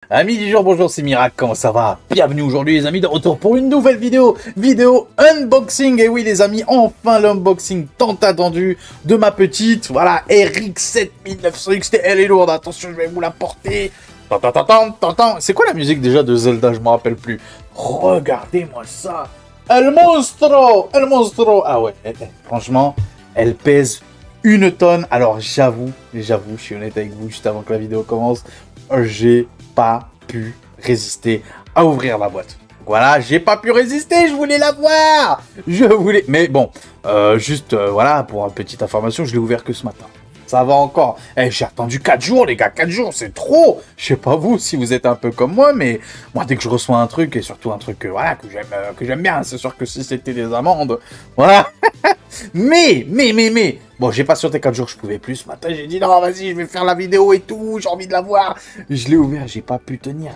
Amis du jour, bonjour, c'est Mirac, comment ça va? Bienvenue aujourd'hui les amis, de retour pour une nouvelle vidéo unboxing. Et oui les amis, enfin l'unboxing tant attendu de ma petite, voilà, RX 7900 XT. Elle est lourde, attention, je vais vous la porter. C'est quoi la musique déjà de Zelda? Je me rappelle plus. Regardez-moi ça. El monstro. Ah ouais, franchement, elle pèse 1 tonne. Alors j'avoue, je suis honnête avec vous, juste avant que la vidéo commence, j'ai pas pu résister à ouvrir la boîte. Voilà, j'ai pas pu résister, je voulais la voir. Mais bon, voilà, pour une petite information, je l'ai ouvert que ce matin. Ça va encore. J'ai attendu 4 jours, les gars, 4 jours, c'est trop. Je sais pas vous, si vous êtes un peu comme moi, mais moi, dès que je reçois un truc, et surtout un truc voilà, que j'aime bien, c'est sûr que si c'était des amandes, voilà. mais, bon, j'ai patienté 4 jours, je pouvais plus. Ce matin, j'ai dit, non, vas-y, je vais faire la vidéo et tout, j'ai envie de la voir. Je l'ai ouvert, j'ai pas pu tenir.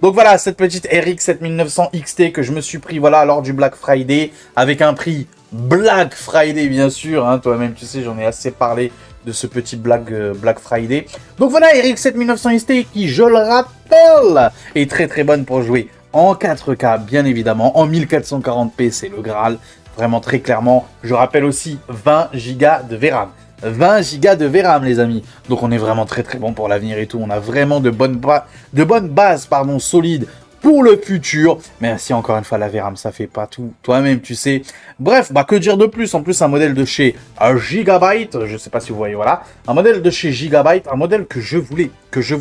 Donc voilà, cette petite RX 7900 XT que je me suis pris, voilà, lors du Black Friday, avec un prix Black Friday, bien sûr, hein, toi-même, tu sais, j'en ai assez parlé de ce petit Black Friday. Donc voilà, RX 7900 XT qui, je le rappelle, est très bonne pour jouer en 4K, bien évidemment, en 1440p, c'est le Graal. Vraiment très clairement, je rappelle aussi 20 Go de VRAM. 20 Go de VRAM, les amis. Donc on est vraiment très bon pour l'avenir et tout. On a vraiment de bonnes bases solides pour le futur. Merci encore une fois, la VRAM, ça fait pas tout. Toi-même, tu sais. Bref, bah que dire de plus? En plus, un modèle de chez Gigabyte. Je sais pas si vous voyez, voilà. Un modèle de chez Gigabyte. Un modèle que je voulais. Que je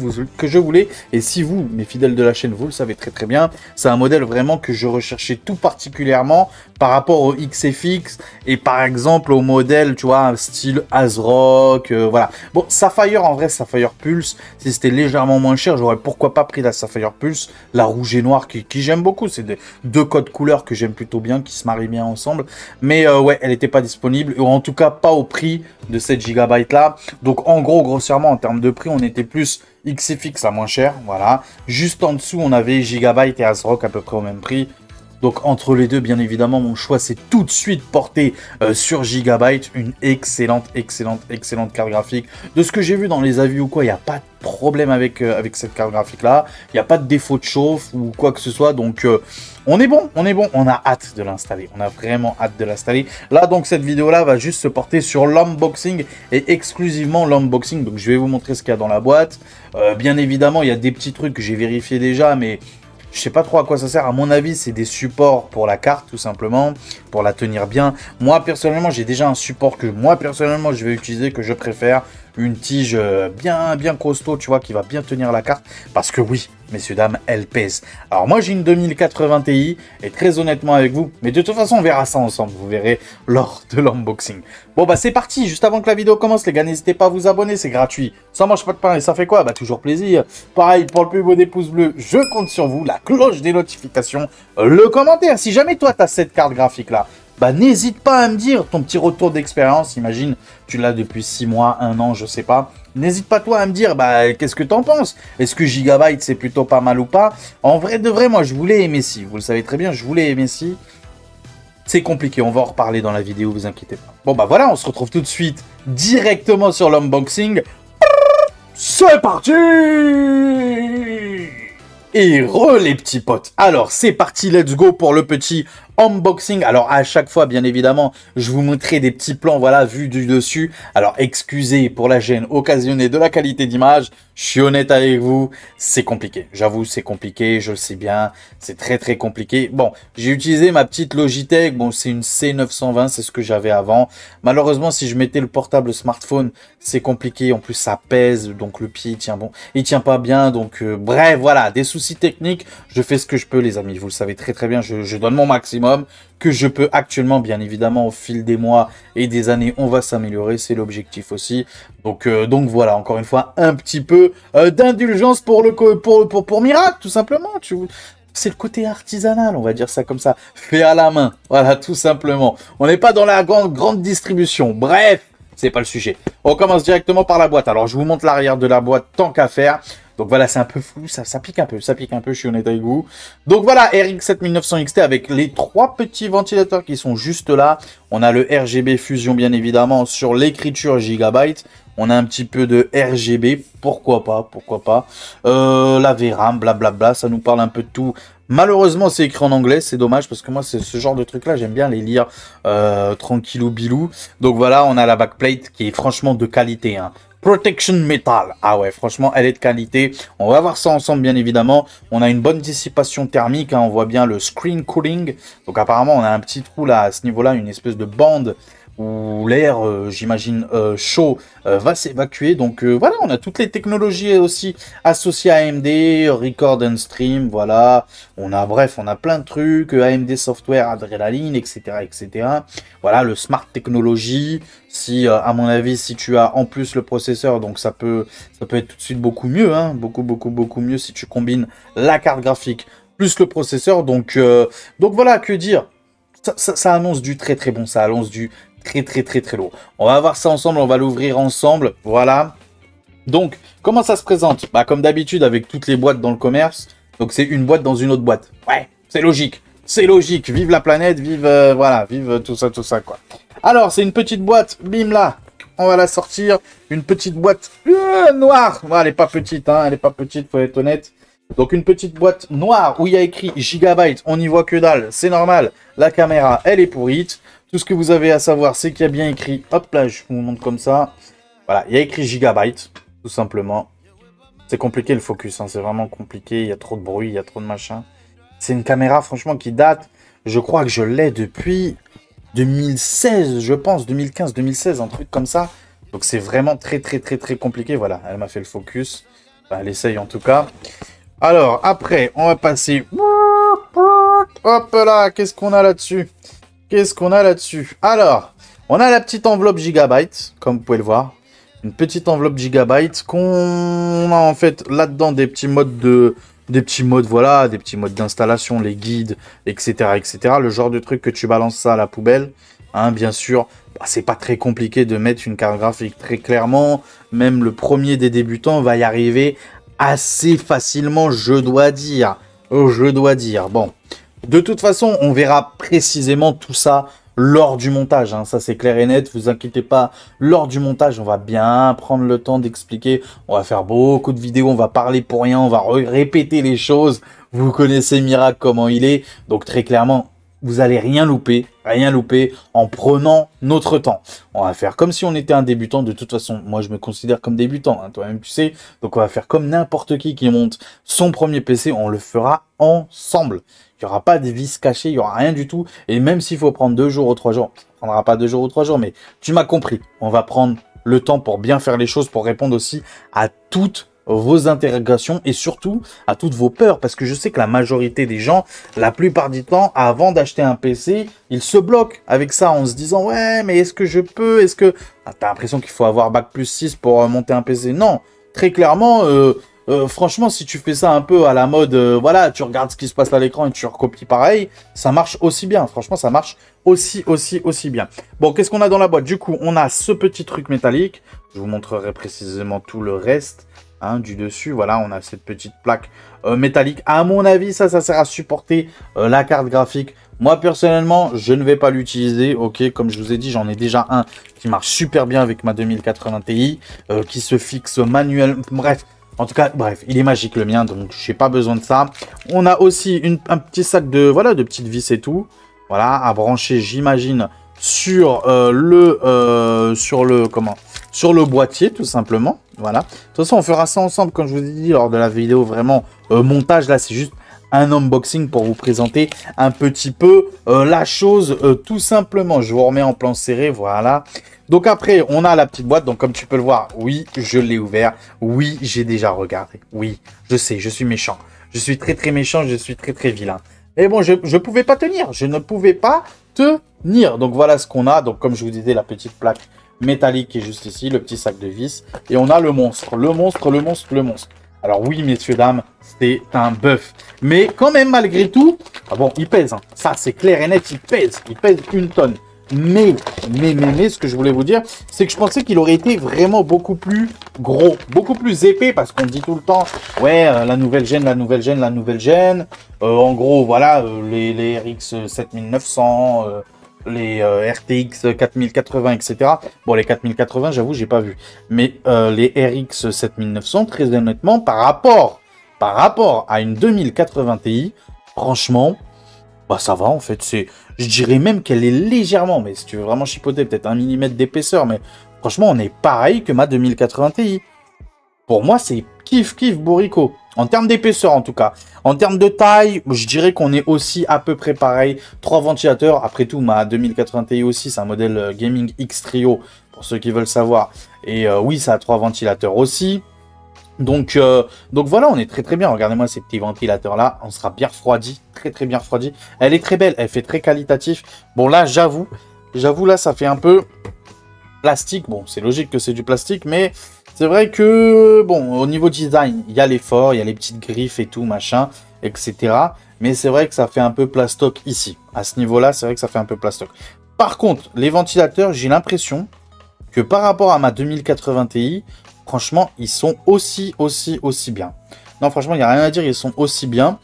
voulais. Et si vous, mes fidèles de la chaîne, vous le savez très bien. C'est un modèle vraiment que je recherchais tout particulièrement par rapport au XFX. Et par exemple, au modèle, tu vois, style ASRock. Voilà. Bon, Sapphire, en vrai, Sapphire Pulse. Si c'était légèrement moins cher, j'aurais pourquoi pas pris la Sapphire Pulse. La rouge et noire qui j'aime beaucoup. C'est deux codes couleurs que j'aime plutôt bien, qui se marient bien ensemble. Mais ouais, elle n'était pas disponible. Ou en tout cas, pas au prix de cette gigabyte là. Donc en gros, grossièrement, en termes de prix, on était plus XFX à moins cher. Voilà. Juste en dessous, on avait Gigabyte et ASRock à peu près au même prix. Donc entre les deux, bien évidemment, mon choix s'est tout de suite porté sur Gigabyte. Une excellente carte graphique. De ce que j'ai vu dans les avis ou quoi, il n'y a pas de problème avec cette carte graphique-là. Il n'y a pas de défaut de chauffe ou quoi que ce soit. Donc on est bon. On a hâte de l'installer. On a vraiment hâte de l'installer. Là, donc, cette vidéo-là va juste se porter sur l'unboxing et exclusivement l'unboxing. Donc je vais vous montrer ce qu'il y a dans la boîte. Bien évidemment, il y a des petits trucs que j'ai vérifiés déjà, mais je sais pas trop à quoi ça sert. À mon avis, c'est des supports pour la carte, tout simplement, pour la tenir bien. Moi, personnellement, j'ai déjà un support que moi, personnellement, je vais utiliser, que je préfère. Une tige bien costaud, tu vois, qui va bien tenir la carte. Parce que oui, messieurs, dames, elle pèse. Alors moi, j'ai une 2080 Ti, et très honnêtement avec vous, mais de toute façon, on verra ça ensemble, vous verrez, lors de l'unboxing. Bon, bah c'est parti, juste avant que la vidéo commence, les gars, n'hésitez pas à vous abonner, c'est gratuit. Ça mange pas de pain, et ça fait quoi? Bah toujours plaisir. Pareil, pour le plus beau des pouces bleus, je compte sur vous, la cloche des notifications, le commentaire. Si jamais toi, tu as cette carte graphique-là, bah n'hésite pas à me dire ton petit retour d'expérience. Imagine, tu l'as depuis 6 mois, 1 an, je sais pas. N'hésite pas toi à me dire, bah qu'est-ce que t'en penses? Est-ce que Gigabyte c'est plutôt pas mal ou pas? En vrai de vrai, moi je voulais aimer si. Vous le savez très bien, je voulais aimer si. C'est compliqué, on va en reparler dans la vidéo, vous inquiétez pas. Bon bah voilà, on se retrouve tout de suite directement sur l'unboxing. C'est parti! Et les petits potes. Alors, c'est parti, let's go pour le petit unboxing. Alors, à chaque fois, bien évidemment, je vous montrerai des petits plans, voilà, vus du dessus. Alors, excusez pour la gêne occasionnée de la qualité d'image. Je suis honnête avec vous, c'est compliqué. J'avoue, c'est compliqué, je le sais bien. C'est très compliqué. Bon, j'ai utilisé ma petite Logitech. Bon, c'est une C920, c'est ce que j'avais avant. Malheureusement, si je mettais le portable smartphone, c'est compliqué. En plus, ça pèse, donc le pied, il tient pas bien. Donc, bref, voilà, des soucis techniques. Je fais ce que je peux, les amis. Vous le savez très bien, je donne mon maximum que je peux actuellement. Bien évidemment, au fil des mois et des années, on va s'améliorer. C'est l'objectif aussi. Donc voilà, encore une fois, un petit peu d'indulgence pour Mirac, tout simplement. C'est le côté artisanal, on va dire ça comme ça. Fait à la main. Voilà, tout simplement. On n'est pas dans la grande distribution. Bref, c'est pas le sujet. On commence directement par la boîte. Alors, je vous montre l'arrière de la boîte tant qu'à faire. Donc voilà, c'est un peu flou, ça pique un peu, je suis honnête avec vous. Donc voilà, RX 7900 XT avec les 3 petits ventilateurs qui sont juste là. On a le RGB Fusion bien évidemment sur l'écriture Gigabyte. On a un petit peu de RGB, pourquoi pas, la VRAM, blablabla, ça nous parle un peu de tout. Malheureusement, c'est écrit en anglais, c'est dommage, parce que moi, c'est ce genre de truc-là, j'aime bien les lire tranquillou bilou. Donc voilà, on a la backplate qui est franchement de qualité, hein. Protection Metal. Ah ouais, franchement, elle est de qualité. On va voir ça ensemble, bien évidemment. On a une bonne dissipation thermique, hein. On voit bien le screen cooling. Donc apparemment, on a un petit trou là, à ce niveau-là, une espèce de bande où l'air, j'imagine, chaud va s'évacuer. Donc voilà, on a toutes les technologies aussi associées à AMD, Record and Stream, voilà. On a, bref, on a plein de trucs, AMD Software, Adrenaline, etc., etc. Voilà, le Smart Technology. Si, à mon avis, si tu as en plus le processeur, donc ça peut être tout de suite beaucoup mieux, hein, beaucoup mieux si tu combines la carte graphique plus le processeur. Donc voilà, que dire. Ça annonce du très bon, ça annonce du très lourd. On va voir ça ensemble, on va l'ouvrir ensemble, voilà. Donc, comment ça se présente? Bah, comme d'habitude avec toutes les boîtes dans le commerce, donc c'est une boîte dans une autre boîte. Ouais, c'est logique, vive la planète, vive, voilà, vive tout ça, quoi. Alors, c'est une petite boîte, bim là, on va la sortir, une petite boîte noire. Bon, elle est pas petite, hein, elle est pas petite, faut être honnête. Donc une petite boîte noire où il y a écrit Gigabyte, on n'y voit que dalle, c'est normal. La caméra, elle est pourrite. Tout ce que vous avez à savoir, c'est qu'il y a bien écrit, hop là, je vous montre comme ça. Voilà, il y a écrit Gigabyte, tout simplement. C'est compliqué le focus, hein, c'est vraiment compliqué, il y a trop de bruit, il y a trop de machin. C'est une caméra, franchement, qui date, je crois que je l'ai depuis 2016, je pense, 2015, 2016, un truc comme ça. Donc c'est vraiment très compliqué, voilà, elle m'a fait le focus. Enfin, elle essaye en tout cas. Alors, après, on va passer... Hop là, qu'est-ce qu'on a là-dessus? Alors, on a la petite enveloppe Gigabyte, comme vous pouvez le voir. Une petite enveloppe Gigabyte qu'on a en fait là-dedans des petits modes voilà, des petits modes d'installation, les guides, etc., etc. Le genre de truc que tu balances ça à la poubelle, hein, bien sûr. Bah, c'est pas très compliqué de mettre une carte graphique, très clairement. Même le premier des débutants va y arriver assez facilement, je dois dire. Bon, de toute façon, on verra précisément tout ça lors du montage, hein. Ça c'est clair et net, vous inquiétez pas. Lors du montage, on va bien prendre le temps d'expliquer. On va faire beaucoup de vidéos, on va parler pour rien, on va répéter les choses. Vous connaissez Mirac comment il est, donc très clairement, vous allez rien louper en prenant notre temps. On va faire comme si on était un débutant. De toute façon, moi je me considère comme débutant, hein, toi-même tu sais. Donc on va faire comme n'importe qui monte son premier PC, on le fera ensemble. Il n'y aura pas de vis cachées, il n'y aura rien du tout. Et même s'il faut prendre 2 jours ou 3 jours, ça ne prendra pas 2 jours ou 3 jours, mais tu m'as compris. On va prendre le temps pour bien faire les choses, pour répondre aussi à toutes vos interrogations et surtout à toutes vos peurs, parce que je sais que la majorité des gens, la plupart du temps, avant d'acheter un PC, ils se bloquent avec ça en se disant ouais mais est-ce que je peux, t'as l'impression qu'il faut avoir bac+6 pour monter un PC? Non, très clairement, franchement, si tu fais ça un peu à la mode, voilà, tu regardes ce qui se passe à l'écran et tu recopies pareil, ça marche aussi bien. Franchement, ça marche aussi bien. Bon, qu'est-ce qu'on a dans la boîte? Du coup, on a ce petit truc métallique. Je vous montrerai précisément tout le reste, hein, du dessus. Voilà, on a cette petite plaque métallique. À mon avis, ça sert à supporter la carte graphique. Moi, personnellement, je ne vais pas l'utiliser. Ok, comme je vous ai dit, j'en ai déjà un qui marche super bien avec ma 2080 Ti, qui se fixe manuellement. Bref. En tout cas, bref, il est magique le mien, donc j'ai pas besoin de ça. On a aussi un petit sac de, voilà, de petites vis et tout. Voilà, à brancher, j'imagine, sur sur le boîtier, tout simplement. Voilà. De toute façon, on fera ça ensemble, comme je vous ai dit, lors de la vidéo vraiment montage. Là, c'est juste un unboxing pour vous présenter un petit peu la chose, tout simplement. Je vous remets en plan serré, voilà. Donc après, on a la petite boîte. Donc comme tu peux le voir, oui, je l'ai ouvert. Oui, j'ai déjà regardé. Oui, je sais, je suis méchant. Je suis très méchant, je suis très vilain. Mais bon, je pouvais pas tenir. Je ne pouvais pas tenir. Donc voilà ce qu'on a. Donc comme je vous disais, la petite plaque métallique qui est juste ici, le petit sac de vis. Et on a le monstre. Le monstre. Alors oui, messieurs, dames, c'est un bœuf. Mais quand même, malgré tout, ah bon, il pèse. Hein. Ça, c'est clair et net, il pèse 1 tonne. Mais, ce que je voulais vous dire, c'est que je pensais qu'il aurait été vraiment beaucoup plus gros, beaucoup plus épais, parce qu'on dit tout le temps, ouais, la nouvelle gêne, la nouvelle gêne, la nouvelle gêne. En gros, voilà, les RX 7900, les RTX 4080, etc. Bon, les 4080, j'avoue, j'ai pas vu. Mais les RX 7900, très honnêtement, par rapport à une 2080 Ti, franchement, bah ça va en fait. Je dirais même qu'elle est légèrement, mais si tu veux vraiment chipoter, peut-être 1 mm d'épaisseur, mais franchement, on est pareil que ma 2080 Ti. Pour moi, c'est kiff bourrico. En termes d'épaisseur, en tout cas. En termes de taille, je dirais qu'on est aussi à peu près pareil. 3 ventilateurs. Après tout, ma 2080 Ti aussi, c'est un modèle Gaming X Trio, pour ceux qui veulent savoir. Et oui, ça a 3 ventilateurs aussi. Donc voilà, on est très bien. Regardez-moi ces petits ventilateurs là, on sera bien refroidi, très bien refroidi. Elle est très belle, elle fait très qualitatif. Bon là, j'avoue là, ça fait un peu plastique. Bon, c'est logique que c'est du plastique, mais c'est vrai que bon, au niveau design, il y a l'effort, il y a les petites griffes et tout machin, etc. Mais c'est vrai que ça fait un peu plastoc ici. À ce niveau-là, c'est vrai que ça fait un peu plastoc. Par contre, les ventilateurs, j'ai l'impression que par rapport à ma 2080 Ti, franchement, ils sont aussi bien. Non, franchement, il n'y a rien à dire, ils sont aussi bien.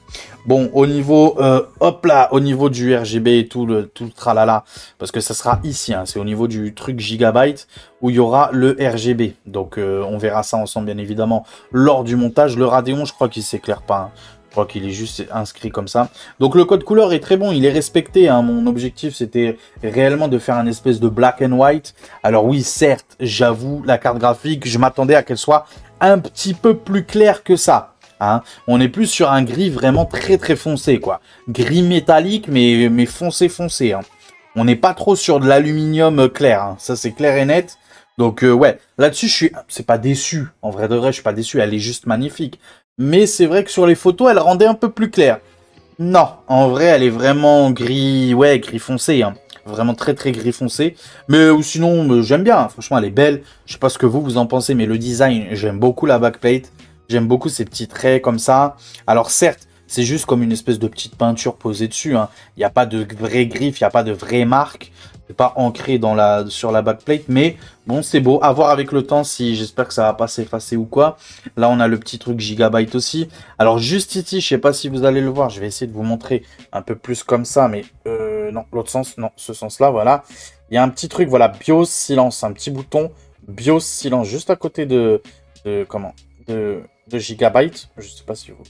Bon, au niveau, hop là, au niveau du RGB et tout le tralala, parce que ça sera ici, hein, c'est au niveau du truc Gigabyte, où il y aura le RGB. Donc, on verra ça ensemble, bien évidemment, lors du montage. Le Radeon, je crois qu'il ne s'éclaire pas, hein. Je crois qu'il est juste inscrit comme ça. Donc le code couleur est très bon, il est respecté, hein. Mon objectif, c'était réellement de faire un espèce de black and white. Alors oui, certes, j'avoue, la carte graphique, je m'attendais à qu'elle soit un petit peu plus claire que ça. Hein. On est plus sur un gris vraiment très foncé, quoi. Gris métallique, mais foncé. Hein. On n'est pas trop sur de l'aluminium clair. Hein. Ça, c'est clair et net. Donc ouais, là-dessus, c'est pas déçu. En vrai de vrai, je suis pas déçu. Elle est juste magnifique. Mais c'est vrai que sur les photos, elle rendait un peu plus claire. Non, en vrai, elle est vraiment gris, ouais, gris foncé. Hein. Vraiment très gris foncé. Mais sinon, j'aime bien. Hein. Franchement, elle est belle. Je sais pas ce que vous en pensez, mais le design, j'aime beaucoup la backplate. J'aime beaucoup ces petits traits comme ça. Alors certes, c'est juste comme une espèce de petite peinture posée dessus. Hein. Il n'y a pas de vraie griffe, il n'y a pas de vraie marque. C'est pas ancré sur la backplate, mais bon, c'est beau. À voir avec le temps si j'espère que ça va pas s'effacer ou quoi. Là, on a le petit truc Gigabyte aussi. Alors, juste ici, je sais pas si vous allez le voir. Je vais essayer de vous montrer un peu plus comme ça, mais non, l'autre sens, non, ce sens-là, voilà. Il y a un petit truc, voilà, BIOS silence, un petit bouton BIOS silence juste à côté de Gigabyte. Je sais pas si vous...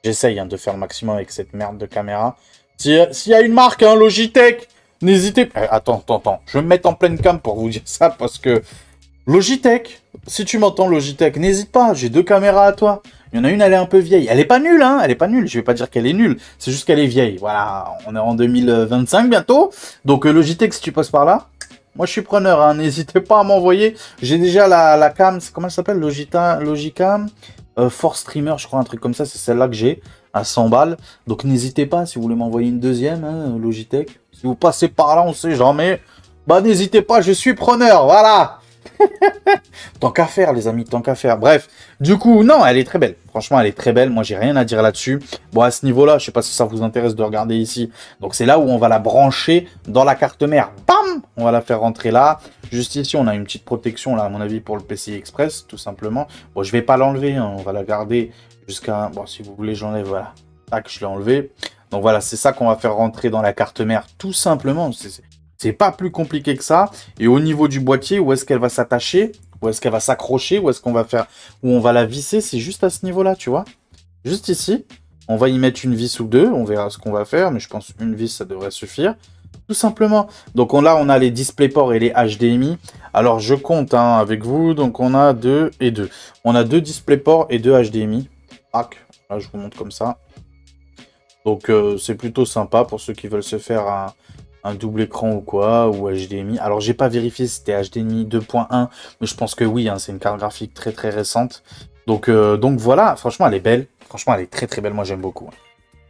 J'essaye de faire le maximum avec cette merde de caméra. S'il y a une marque, hein, Logitech, n'hésitez pas. Attends. Je vais me mettre en pleine cam pour vous dire ça parce que Logitech, si tu m'entends Logitech, n'hésite pas. J'ai 2 caméras à toi. Il y en a une, elle est un peu vieille. Elle est pas nulle, hein. Elle est pas nulle. Je vais pas dire qu'elle est nulle. C'est juste qu'elle est vieille. Voilà. On est en 2025 bientôt. Donc Logitech, si tu passes par là, moi je suis preneur. Hein. N'hésitez pas à m'envoyer. J'ai déjà la cam. Comment elle s'appelle? Logicam. Force Streamer, je crois, un truc comme ça. C'est celle-là que j'ai à 100 balles. Donc n'hésitez pas si vous voulez m'envoyer une deuxième, hein, Logitech. Si vous passez par là, on sait jamais. Bah n'hésitez pas, je suis preneur, voilà. Tant qu'à faire, les amis, tant qu'à faire. Bref, du coup, non, elle est très belle. Franchement, elle est très belle. Moi, j'ai rien à dire là-dessus. Bon, à ce niveau-là, je sais pas si ça vous intéresse de regarder ici. Donc, c'est là où on va la brancher dans la carte mère. Bam! On va la faire rentrer là. Juste ici, on a une petite protection, là, à mon avis, pour le PCI Express, tout simplement. Bon, je vais pas l'enlever. Hein. On va la garder jusqu'à... Bon, si vous voulez, j'enlève, voilà. Tac, je l'ai enlevé. Donc, voilà, c'est ça qu'on va faire rentrer dans la carte mère, tout simplement. C'est pas plus compliqué que ça. Et au niveau du boîtier, où est-ce qu'elle va s'attacher? Où est-ce qu'elle va s'accrocher? Où est-ce qu'on va faire? Où on va la visser? C'est juste à ce niveau-là, tu vois. Juste ici. On va y mettre une vis ou deux. On verra ce qu'on va faire. Mais je pense une vis, ça devrait suffire. Tout simplement. Donc là, on a les DisplayPort et les HDMI. Alors, je compte hein, avec vous. Donc, on a 2 et 2. On a 2 DisplayPort et 2 HDMI. Tac. Là, je vous montre comme ça. Donc, c'est plutôt sympa pour ceux qui veulent se faire un double écran ou quoi, ou HDMI. Alors, j'ai pas vérifié si c'était HDMI 2.1, mais je pense que oui, hein, c'est une carte graphique très récente. Donc voilà, franchement, elle est belle. Franchement, elle est très belle. Moi, j'aime beaucoup.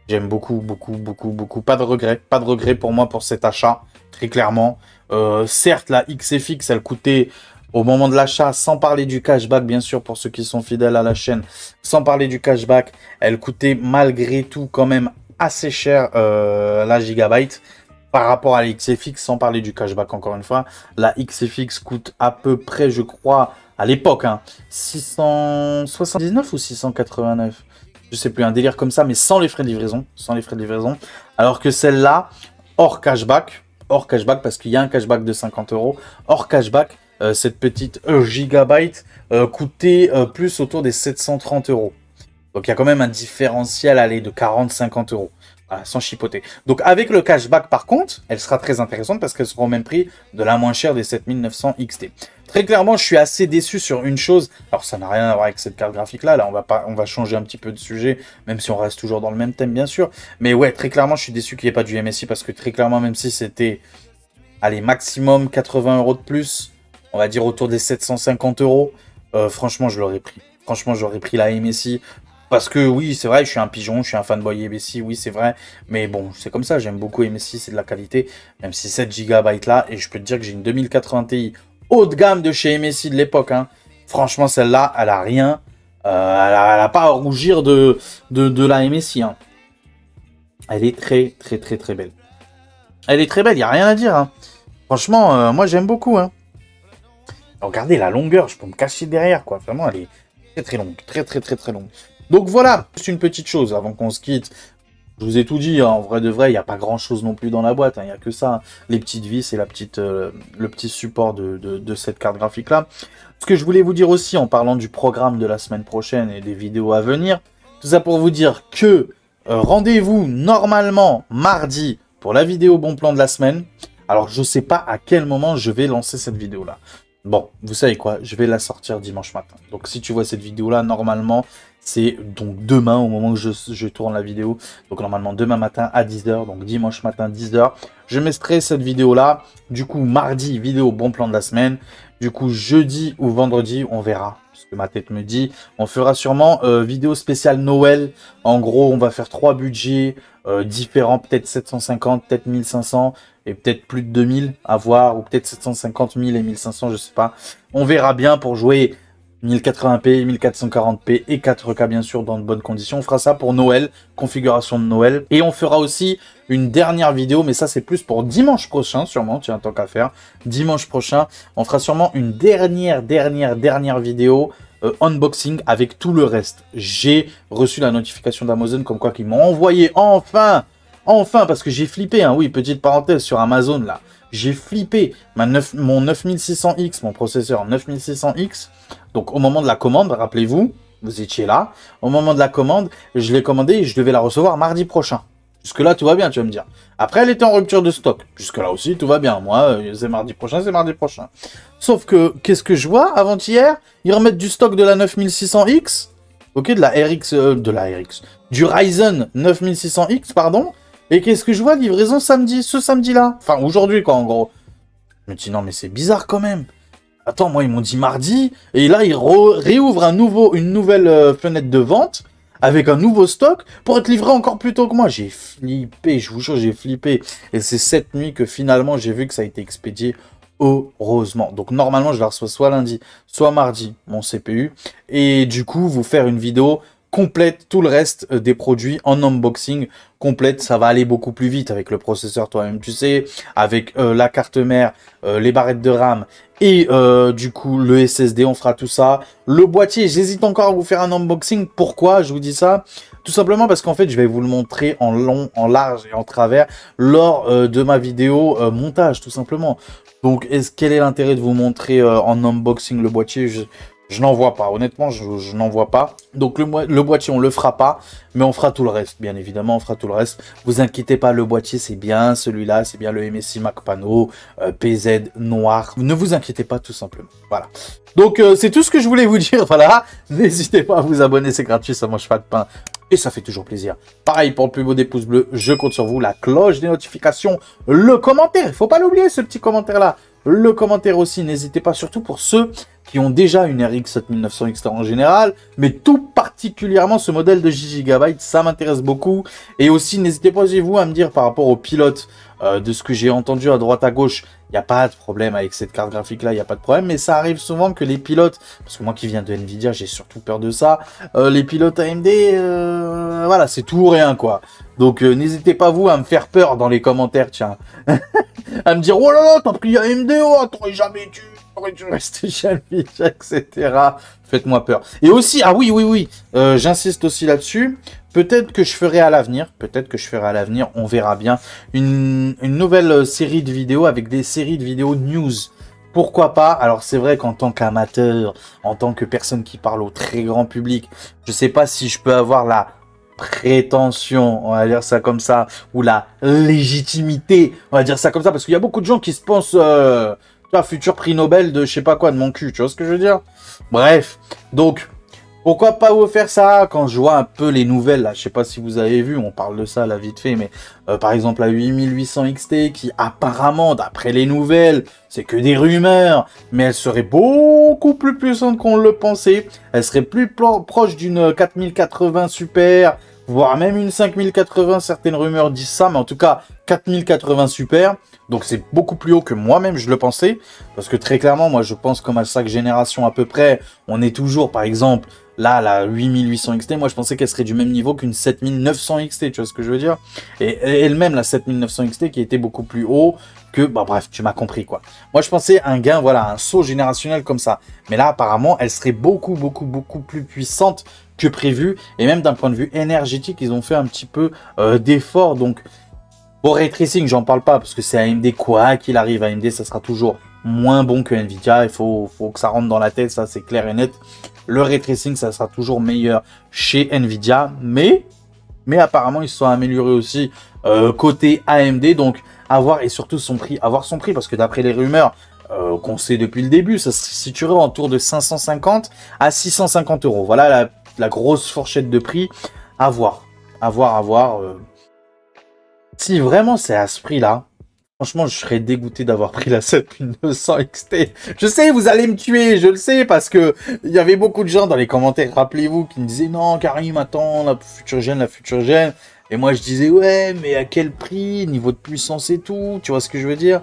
J'aime beaucoup. Pas de regret pour moi pour cet achat, très clairement. Certes, la XFX, elle coûtait au moment de l'achat, sans parler du cashback, bien sûr, pour ceux qui sont fidèles à la chaîne, sans parler du cashback, elle coûtait malgré tout quand même assez cher, la Gigabyte. par rapport à la XFX, sans parler du cashback encore une fois, la XFX coûte à peu près, je crois, à l'époque, hein, 679 ou 689, je sais plus, un délire comme ça, mais sans les frais de livraison, alors que celle-là, hors cashback, parce qu'il y a un cashback de 50 €, hors cashback, cette petite gigabyte coûtait plus autour des 730 €. Donc il y a quand même un différentiel, allez, de 40-50 €. Voilà, sans chipoter. Donc avec le cashback par contre, elle sera très intéressante parce qu'elle sera au même prix de la moins chère des 7900 XT. Très clairement, je suis assez déçu sur une chose. Alors ça n'a rien à voir avec cette carte graphique là. Là, on va changer un petit peu de sujet, même si on reste toujours dans le même thème bien sûr. Mais ouais, très clairement, je suis déçu qu'il n'y ait pas du MSI parce que très clairement, même si c'était, allez, maximum 80 € de plus, on va dire autour des 750 €, franchement, je l'aurais pris. Franchement, j'aurais pris la MSI. Parce que oui, c'est vrai, je suis un pigeon, je suis un fanboy MSI, oui, c'est vrai. Mais bon, c'est comme ça, j'aime beaucoup MSI, c'est de la qualité. Même si 7 GB là, et je peux te dire que j'ai une 2080 Ti haut de gamme de chez MSI de l'époque. Hein. Franchement, celle-là, elle a rien. Elle a pas à rougir de la MSI. Hein. Elle est très, très, très, très belle. Elle est très belle, il n'y a rien à dire. Hein. Franchement, moi, j'aime beaucoup. Hein. Regardez la longueur, je peux me cacher derrière, quoi. Vraiment, elle est très, très longue. Très, très, très, très longue. Donc voilà, juste une petite chose avant qu'on se quitte. Je vous ai tout dit, hein, en vrai de vrai, il n'y a pas grand chose non plus dans la boîte. Il n'y a que ça, hein. Les petites vis et le petit support de cette carte graphique là. Ce que je voulais vous dire aussi en parlant du programme de la semaine prochaine et des vidéos à venir, tout ça pour vous dire que rendez-vous normalement mardi pour la vidéo bon plan de la semaine. Alors je ne sais pas à quel moment je vais lancer cette vidéo là. Bon, vous savez quoi, je vais la sortir dimanche matin. Donc si tu vois cette vidéo là, normalement, c'est donc demain au moment où je tourne la vidéo. Donc normalement demain matin à 10 h, donc dimanche matin 10 h. Je mettrai cette vidéo là. Du coup, mardi, vidéo bon plan de la semaine. Du coup, jeudi ou vendredi, on verra. Ce que ma tête me dit. On fera sûrement vidéo spéciale Noël. En gros, on va faire 3 budgets différents, peut-être 750, peut-être 1500 et peut-être plus de 2000 à voir, ou peut-être 750, 1000 et 1500, je sais pas. On verra bien pour jouer 1080p, 1440p et 4K bien sûr dans de bonnes conditions. On fera ça pour Noël, configuration de Noël. Et on fera aussi une dernière vidéo, mais ça c'est plus pour dimanche prochain sûrement, tiens, tant qu'à faire. Dimanche prochain, on fera sûrement une dernière vidéo unboxing avec tout le reste. J'ai reçu la notification d'Amazon comme quoi qu'ils m'ont envoyé enfin, parce que j'ai flippé, hein, oui, petite parenthèse sur Amazon là. J'ai flippé mon 9600X, mon processeur 9600X. Donc au moment de la commande, rappelez-vous, vous étiez là. Au moment de la commande, je l'ai commandé et je devais la recevoir mardi prochain. Jusque-là, tout va bien, tu vas me dire. Après, elle était en rupture de stock. Jusque-là aussi, tout va bien. Moi, c'est mardi prochain, c'est mardi prochain. Sauf que, qu'est-ce que je vois avant-hier? Ils remettent du stock de la 9600X. Ok, du Ryzen 9600X, pardon. Et qu'est-ce que je vois? Livraison samedi, ce samedi-là. Enfin, aujourd'hui, quoi, en gros. Je me dis, non, mais c'est bizarre quand même. Attends, moi, ils m'ont dit mardi. Et là, ils réouvrent une nouvelle fenêtre de vente avec un nouveau stock pour être livré encore plus tôt que moi. J'ai flippé, je vous jure, j'ai flippé. Et c'est cette nuit que finalement, j'ai vu que ça a été expédié. Heureusement. Donc, normalement, je la reçois soit lundi, soit mardi, mon CPU. Et du coup, vous faire une vidéo complète, tout le reste des produits en unboxing complète. Ça va aller beaucoup plus vite avec le processeur, toi-même tu sais, avec la carte mère, les barrettes de RAM et du coup le SSD, on fera tout ça. Le boîtier, j'hésite encore à vous faire un unboxing. Pourquoi je vous dis ça? Tout simplement parce qu'en fait je vais vous le montrer en long, en large et en travers lors de ma vidéo montage, tout simplement. Donc quel est l'intérêt de vous montrer en unboxing le boîtier? Je n'en vois pas, honnêtement, je n'en vois pas. Donc le boîtier, on le fera pas, mais on fera tout le reste, bien évidemment, on fera tout le reste. Vous inquiétez pas, le boîtier, c'est bien celui-là, c'est bien le MSI Mac Pano, PZ noir. Ne vous inquiétez pas, tout simplement. Voilà. Donc c'est tout ce que je voulais vous dire, voilà. N'hésitez pas à vous abonner, c'est gratuit, ça mange pas de pain. Et ça fait toujours plaisir. Pareil, pour le plus beau des pouces bleus, je compte sur vous. La cloche des notifications, le commentaire. Il ne faut pas l'oublier, ce petit commentaire-là. le commentaire aussi. N'hésitez pas, surtout pour ceux qui ont déjà une RX 7900 XT en général, mais tout particulièrement ce modèle de Gigabyte, ça m'intéresse beaucoup. Et aussi, n'hésitez pas, vous, à me dire par rapport aux pilotes, de ce que j'ai entendu à droite à gauche, il n'y a pas de problème avec cette carte graphique-là, il n'y a pas de problème, mais ça arrive souvent que les pilotes, parce que moi qui viens de Nvidia, j'ai surtout peur de ça, les pilotes AMD, voilà, c'est tout ou rien, quoi. Donc, n'hésitez pas, vous, à me faire peur dans les commentaires, tiens. À me dire, oh là là, t'as pris AMD, oh, t'aurais jamais dû rester chez Nvidia, etc. Faites-moi peur. Et aussi, ah oui, j'insiste aussi là-dessus, peut-être que je ferai à l'avenir, on verra bien, une nouvelle série de vidéos avec des séries de vidéos news. Pourquoi pas? Alors c'est vrai qu'en tant qu'amateur, en tant que personne qui parle au très grand public, je sais pas si je peux avoir la prétention, on va dire ça comme ça, ou la légitimité, on va dire ça comme ça, parce qu'il y a beaucoup de gens qui se pensent, tu vois, futur prix Nobel de je sais pas quoi, de mon cul, tu vois ce que je veux dire? Bref, donc, pourquoi pas vous faire ça quand je vois un peu les nouvelles, là, je sais pas si vous avez vu, on parle de ça là vite fait, mais par exemple la 8800 XT qui apparemment, d'après les nouvelles, c'est que des rumeurs, mais elle serait beaucoup plus puissante qu'on le pensait, elle serait plus proche d'une 4080 Super, voire même une 5080, certaines rumeurs disent ça, mais en tout cas 4080 Super, donc c'est beaucoup plus haut que moi-même je le pensais, parce que très clairement, moi je pense comme à chaque génération à peu près, on est toujours par exemple, là la 8800 XT, moi je pensais qu'elle serait du même niveau qu'une 7900 XT, tu vois ce que je veux dire? Et elle-même la 7900 XT qui était beaucoup plus haut que, bah bref, tu m'as compris quoi. Moi je pensais un gain, voilà, un saut générationnel comme ça, mais là apparemment elle serait beaucoup plus puissante que prévu, et même d'un point de vue énergétique, ils ont fait un petit peu d'effort, donc pour ray tracing, j'en parle pas, parce que c'est AMD, quoi qu'il arrive, AMD, ça sera toujours moins bon que Nvidia, il faut que ça rentre dans la tête, ça c'est clair et net. Le ray tracing, ça sera toujours meilleur chez Nvidia, mais apparemment, ils se sont améliorés aussi côté AMD, donc avoir, et surtout son prix, parce que d'après les rumeurs, qu'on sait depuis le début, ça se situerait autour de 550 à 650 euros. Voilà la grosse fourchette de prix à voir. Si vraiment c'est à ce prix-là, franchement, je serais dégoûté d'avoir pris la 7900 XT. Je sais, vous allez me tuer, je le sais, parce que il y avait beaucoup de gens dans les commentaires, rappelez-vous, qui me disaient non, Karim, attends, la future gêne. Et moi, je disais, ouais, mais à quel prix, niveau de puissance et tout, tu vois ce que je veux dire?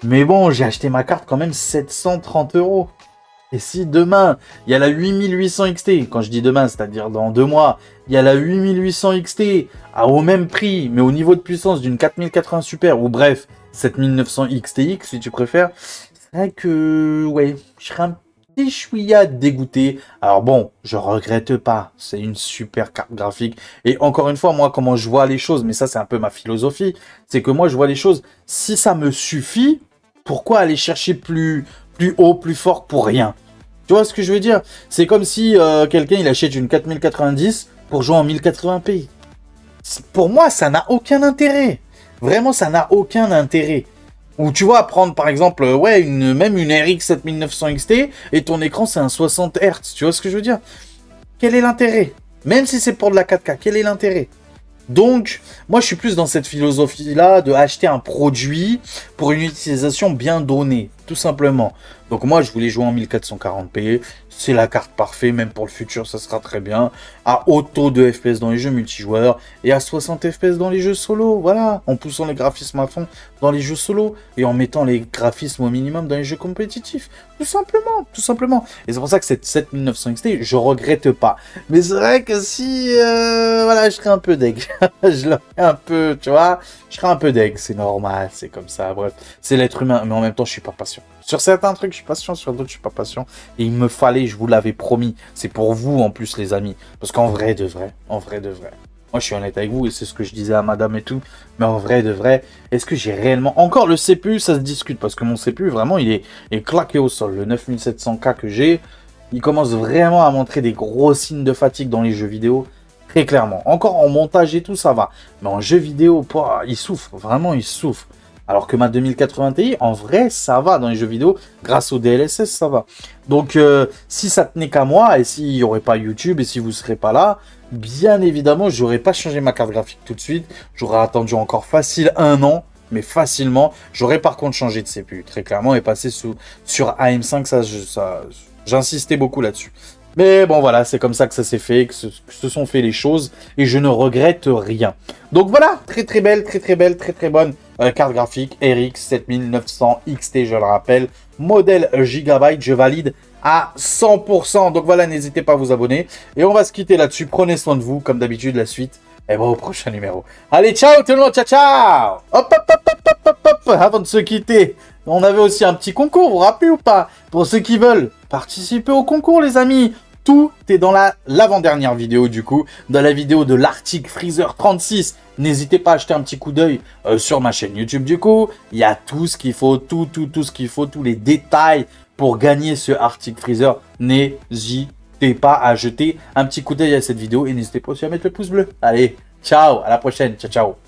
Mais bon, j'ai acheté ma carte quand même 730 euros. Et si demain, il y a la 8800 XT, quand je dis demain, c'est-à-dire dans 2 mois, il y a la 8800 XT au même prix, mais au niveau de puissance d'une 4080 Super, ou bref, 7900 XTX si tu préfères, c'est vrai que, ouais, je serais un petit chouïa dégoûté. Alors bon, je regrette pas, c'est une super carte graphique. Et encore une fois, moi, comment je vois les choses, mais ça c'est un peu ma philosophie, c'est que moi je vois les choses, si ça me suffit, pourquoi aller chercher plus haut, plus fort pour rien? Tu vois ce que je veux dire? C'est comme si quelqu'un il achète une 4090 pour jouer en 1080p. Pour moi, ça n'a aucun intérêt. Vraiment, ça n'a aucun intérêt. Ou tu vois, prendre par exemple, ouais, même une RX 7900 XT et ton écran c'est un 60 Hz. Tu vois ce que je veux dire? Quel est l'intérêt? Même si c'est pour de la 4K, quel est l'intérêt? Donc, moi, je suis plus dans cette philosophie-là de acheter un produit pour une utilisation bien donnée, tout simplement. Donc, moi, je voulais jouer en 1440p. C'est la carte parfaite, même pour le futur, ça sera très bien. À haut taux de FPS dans les jeux multijoueurs et à 60 FPS dans les jeux solo. Voilà, en poussant les graphismes à fond dans les jeux solo et en mettant les graphismes au minimum dans les jeux compétitifs. Tout simplement. Et c'est pour ça que cette 7900 XT, je regrette pas. Mais c'est vrai que si, voilà, je serais un peu deg. Je l'aurais un peu, tu vois, je serais un peu deg. C'est normal, c'est comme ça. Bref, c'est l'être humain, mais en même temps, je suis pas patient. Sur certains trucs, je suis patient, sur d'autres, je suis pas patient. Et il me fallait, je vous l'avais promis. C'est pour vous, en plus, les amis. Parce qu'en vrai de vrai, moi, je suis honnête avec vous, et c'est ce que je disais à madame et tout. Mais en vrai de vrai, est-ce que j'ai réellement... Encore, le CPU, ça se discute. Parce que mon CPU, vraiment, il est claqué au sol. Le 9700K que j'ai, il commence vraiment à montrer des gros signes de fatigue dans les jeux vidéo. Très clairement. Encore en montage et tout, ça va. Mais en jeu vidéo, il souffre. Vraiment, il souffre. Alors que ma 2080 Ti, en vrai, ça va dans les jeux vidéo. Grâce au DLSS, ça va. Donc, si ça tenait qu'à moi, et s'il n'y aurait pas YouTube, et si vous ne serez pas là, bien évidemment, je n'aurais pas changé ma carte graphique tout de suite. J'aurais attendu encore facile 1 an. mais facilement. J'aurais par contre changé de CPU, très clairement, et passé sur AM5, j'insistais beaucoup là-dessus. Mais bon, voilà, c'est comme ça que ça s'est fait, que se sont fait les choses, et je ne regrette rien. Donc voilà, très belle, très bonne carte graphique RX 7900 XT, je le rappelle, modèle Gigabyte, je valide à 100%. Donc voilà, n'hésitez pas à vous abonner, et on va se quitter là-dessus. Prenez soin de vous, comme d'habitude, la suite, et bon, au prochain numéro. Allez, ciao tout le monde, ciao, ciao. Hop, hop, hop, hop, hop, hop, hop. Avant de se quitter, on avait aussi un petit concours, vous vous rappelez ou pas? Pour ceux qui veulent participer au concours, les amis. Tout est dans l'avant-dernière vidéo, du coup, dans la vidéo de l'Arctic Freezer 36. N'hésitez pas à jeter un petit coup d'œil sur ma chaîne YouTube, du coup. Il y a tout ce qu'il faut, tout ce qu'il faut, tous les détails pour gagner ce Arctic Freezer. N'hésitez pas à jeter un petit coup d'œil à cette vidéo et n'hésitez pas aussi à mettre le pouce bleu. Allez, ciao, à la prochaine, ciao, ciao.